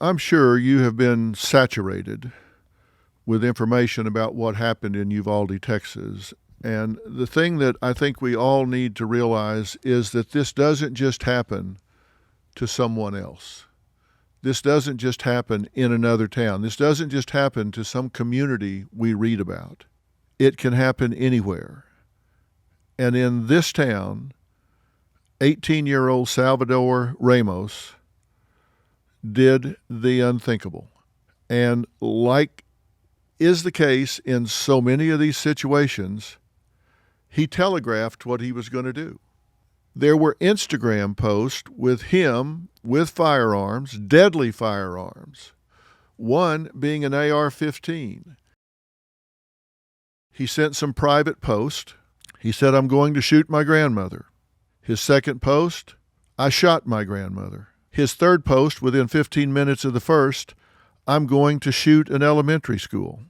I'm sure you have been saturated with information about what happened in Uvalde, Texas. And the thing that I think we all need to realize is that this doesn't just happen to someone else. This doesn't just happen in another town. This doesn't just happen to some community we read about. It can happen anywhere. And in this town, 18-year-old Salvador Ramos did the unthinkable. And like is the case in so many of these situations, he telegraphed what he was going to do. There were Instagram posts with him with firearms, deadly firearms, one being an AR-15. He sent some private posts. He said, "I'm going to shoot my grandmother." His second post, "I shot my grandmother." His third post, within 15 minutes of the first, "I'm going to shoot an elementary school."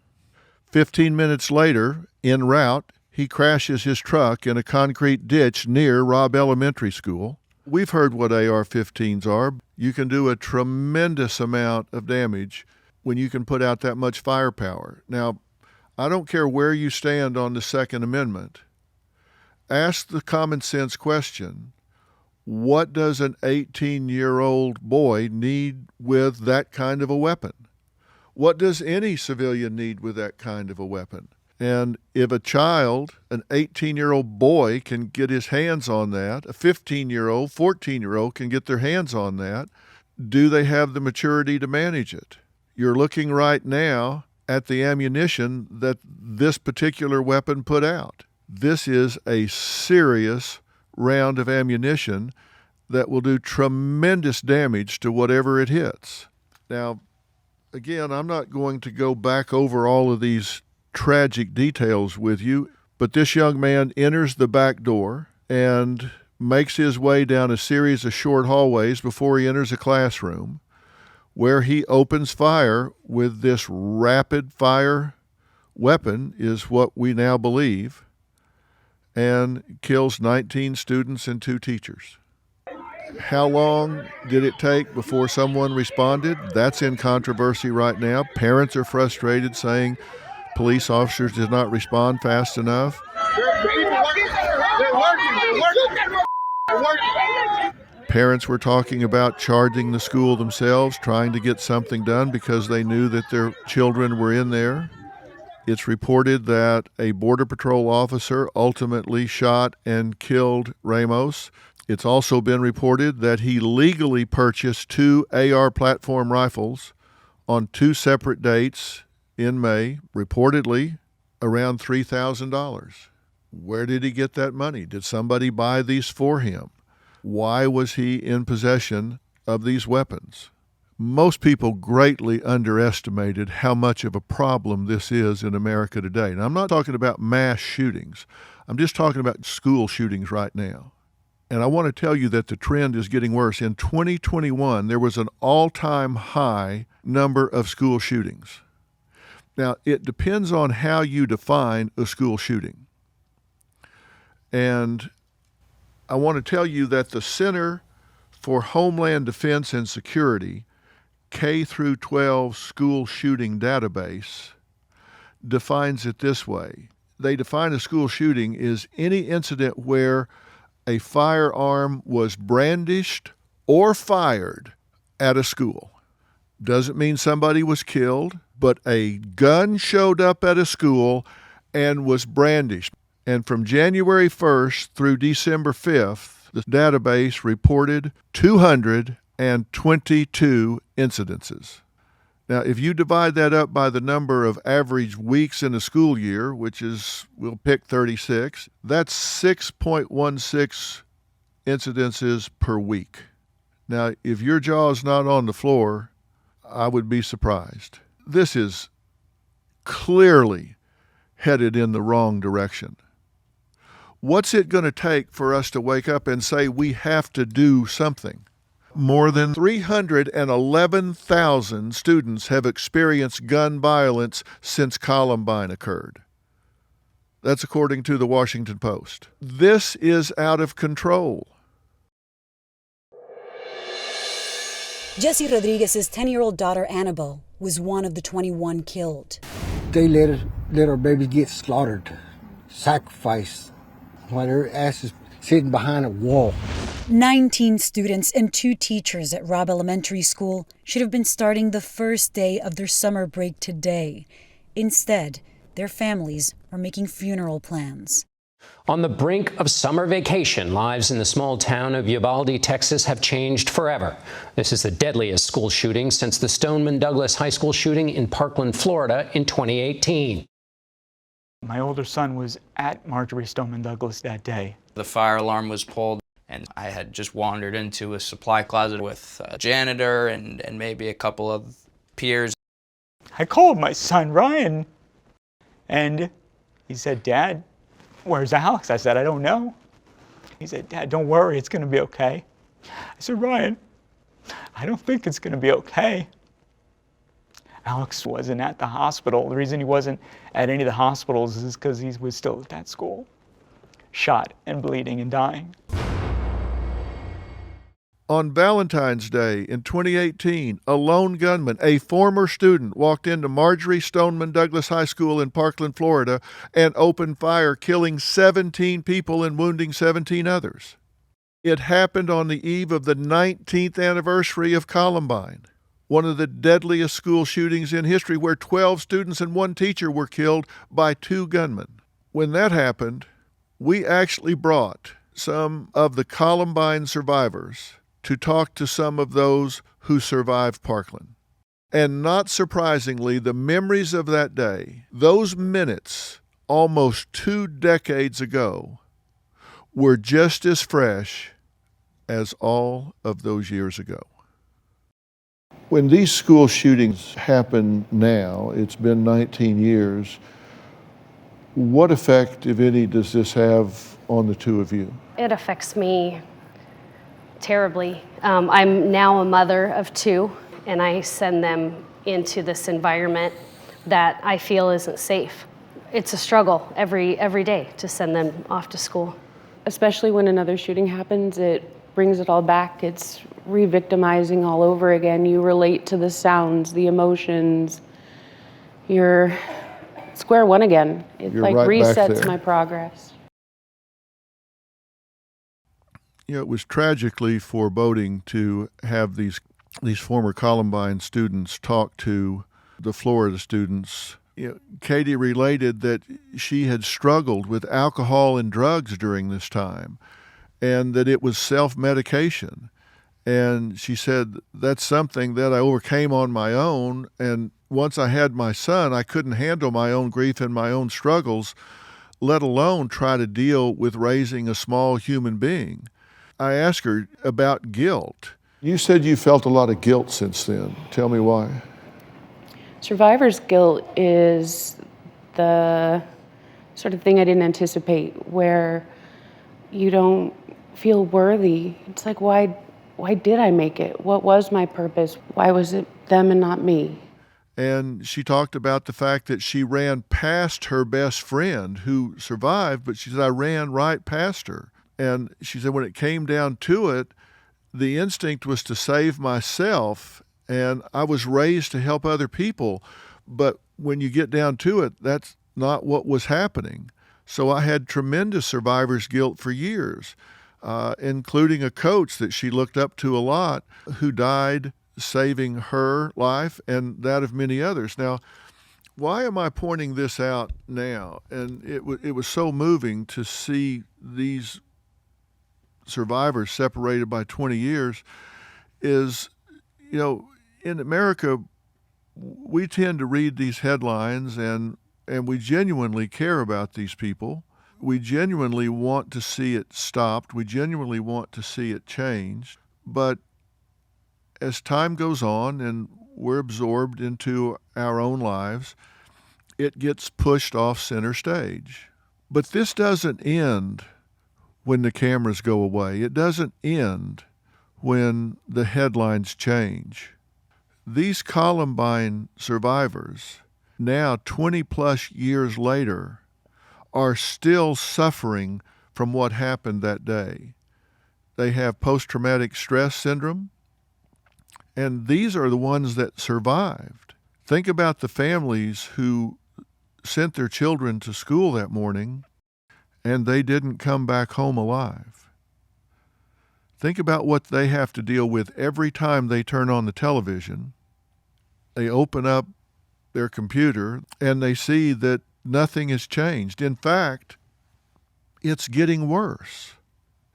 15 minutes later, en route, he crashes his truck in a concrete ditch near Robb Elementary School. We've heard what AR-15s are. You can do a tremendous amount of damage when you can put out that much firepower. Now, I don't care where you stand on the Second Amendment. Ask the common sense question: what does an 18-year-old boy need with that kind of a weapon? What does any civilian need with that kind of a weapon? And if a child, an 18-year-old boy, can get his hands on that, a 15-year-old, 14-year-old can get their hands on that, do they have the maturity to manage it? You're looking right now at the ammunition that this particular weapon put out. This is a serious round of ammunition that will do tremendous damage to whatever it hits. Now, again, I'm not going to go back over all of these tragic details with you, but this young man enters the back door and makes his way down a series of short hallways before he enters a classroom, where he opens fire with this rapid fire weapon, is what we now believe, and kills 19 students and 2 teachers. How long did it take before someone responded? That's in controversy right now. Parents are frustrated, saying police officers did not respond fast enough. Parents were talking about charging the school themselves, trying to get something done because they knew that their children were in there. It's reported that a Border Patrol officer ultimately shot and killed Ramos. It's also been reported that he legally purchased 2 AR platform rifles on 2 separate dates in May, reportedly around $3,000. Where did he get that money? Did somebody buy these for him? Why was he in possession of these weapons? Most people greatly underestimated how much of a problem this is in America today. And I'm not talking about mass shootings. I'm just talking about school shootings right now. And I want to tell you that the trend is getting worse. In 2021, there was an all-time high number of school shootings. Now, it depends on how you define a school shooting. And I want to tell you that the Center for Homeland Defense and Security K through 12 school shooting database defines it this way. They define a school shooting as any incident where a firearm was brandished or fired at a school. Doesn't mean somebody was killed, but a gun showed up at a school and was brandished. And from January 1st through December 5th, the database reported 222 incidences. Now, if you divide that up by the number of average weeks in a school year, which is, we'll pick 36, that's 6.16 incidences per week. Now, if your jaw's not on the floor, I would be surprised. This is clearly headed in the wrong direction. What's it going to take for us to wake up and say we have to do something? More than 311,000 students have experienced gun violence since Columbine occurred. That's according to the Washington Post. This is out of control. Jesse Rodriguez's 10-year-old daughter Annabelle was one of the 21 killed. They let our babies get slaughtered, sacrificed, while their asses sitting behind a wall. 19 students and 2 teachers at Robb Elementary School should have been starting the first day of their summer break today. Instead, their families are making funeral plans. On the brink of summer vacation, lives in the small town of Uvalde, Texas have changed forever. This is the deadliest school shooting since the Stoneman Douglas High School shooting in Parkland, Florida in 2018. My older son was at Marjorie Stoneman Douglas that day. The fire alarm was pulled, and I had just wandered into a supply closet with a janitor and maybe a couple of peers. I called my son, Ryan, and he said, "Dad, where's Alex?" I said, "I don't know." He said, "Dad, don't worry, it's going to be okay." I said, "Ryan, I don't think it's going to be okay." Alex wasn't at the hospital. The reason he wasn't at any of the hospitals is because he was still at that school, shot and bleeding and dying. On Valentine's Day in 2018, a lone gunman, a former student, walked into Marjorie Stoneman Douglas High School in Parkland, Florida, and opened fire, killing 17 people and wounding 17 others. It happened on the eve of the 19th anniversary of Columbine, one of the deadliest school shootings in history, where 12 students and 1 teacher were killed by 2 gunmen. When that happened, we actually brought some of the Columbine survivors to talk to some of those who survived Parkland. And not surprisingly, the memories of that day, those minutes almost 2 decades ago, were just as fresh as all of those years ago. When these school shootings happen now, it's been 19 years, what effect, if any, does this have on the 2 of you? It affects me terribly. I'm now a mother of 2, and I send them into this environment that I feel isn't safe. It's a struggle every day to send them off to school. Especially when another shooting happens, it brings it all back. It's re-victimizing all over again. You relate to the sounds, the emotions. You're square one again. It You're like right back resets there. my progress. You know, it was tragically foreboding to have these former Columbine students talk to the Florida students. You know, Katie related that she had struggled with alcohol and drugs during this time, and that it was self-medication. And she said, that's something that I overcame on my own, and once I had my son, I couldn't handle my own grief and my own struggles, let alone try to deal with raising a small human being. I asked her about guilt. You said you felt a lot of guilt since then. Tell me why. Survivor's guilt is the sort of thing I didn't anticipate, where you don't feel worthy. It's like, why did I make it? What was my purpose? Why was it them and not me? And she talked about the fact that she ran past her best friend who survived, but she said, I ran right past her. And she said, when it came down to it, the instinct was to save myself, and I was raised to help other people. But when you get down to it, that's not what was happening. So I had tremendous survivor's guilt for years, including a coach that she looked up to a lot who died saving her life and that of many others. Now, why am I pointing this out now? And it was so moving to see these survivors separated by 20 years is, you know, in America, we tend to read these headlines and we genuinely care about these people. We genuinely want to see it stopped. We genuinely want to see it changed. But as time goes on and we're absorbed into our own lives, it gets pushed off center stage. But this doesn't end when the cameras go away. It doesn't end when the headlines change. These Columbine survivors, now 20 plus years later, are still suffering from what happened that day. They have post-traumatic stress syndrome, And these are the ones that survived. Think about the families who sent their children to school that morning and they didn't come back home alive. Think about what they have to deal with every time they turn on the television. They open up their computer and they see that nothing has changed. In fact, it's getting worse.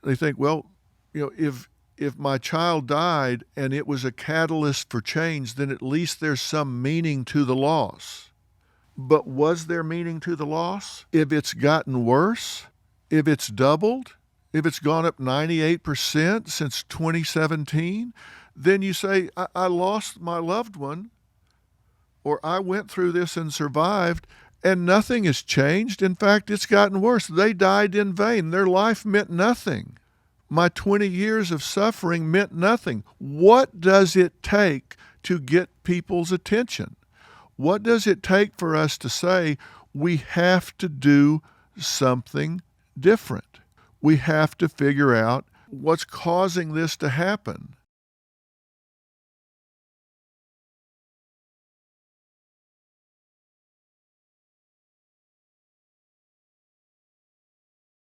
They think, well, if my child died and it was a catalyst for change, then at least there's some meaning to the loss. But was there meaning to the loss? If it's gotten worse, if it's doubled, if it's gone up 98% since 2017, then you say, I lost my loved one, or I went through this and survived, and nothing has changed. In fact, it's gotten worse. They died in vain. Their life meant nothing. My 20 years of suffering meant nothing. What does it take to get people's attention? What does it take for us to say we have to do something different? We have to figure out what's causing this to happen.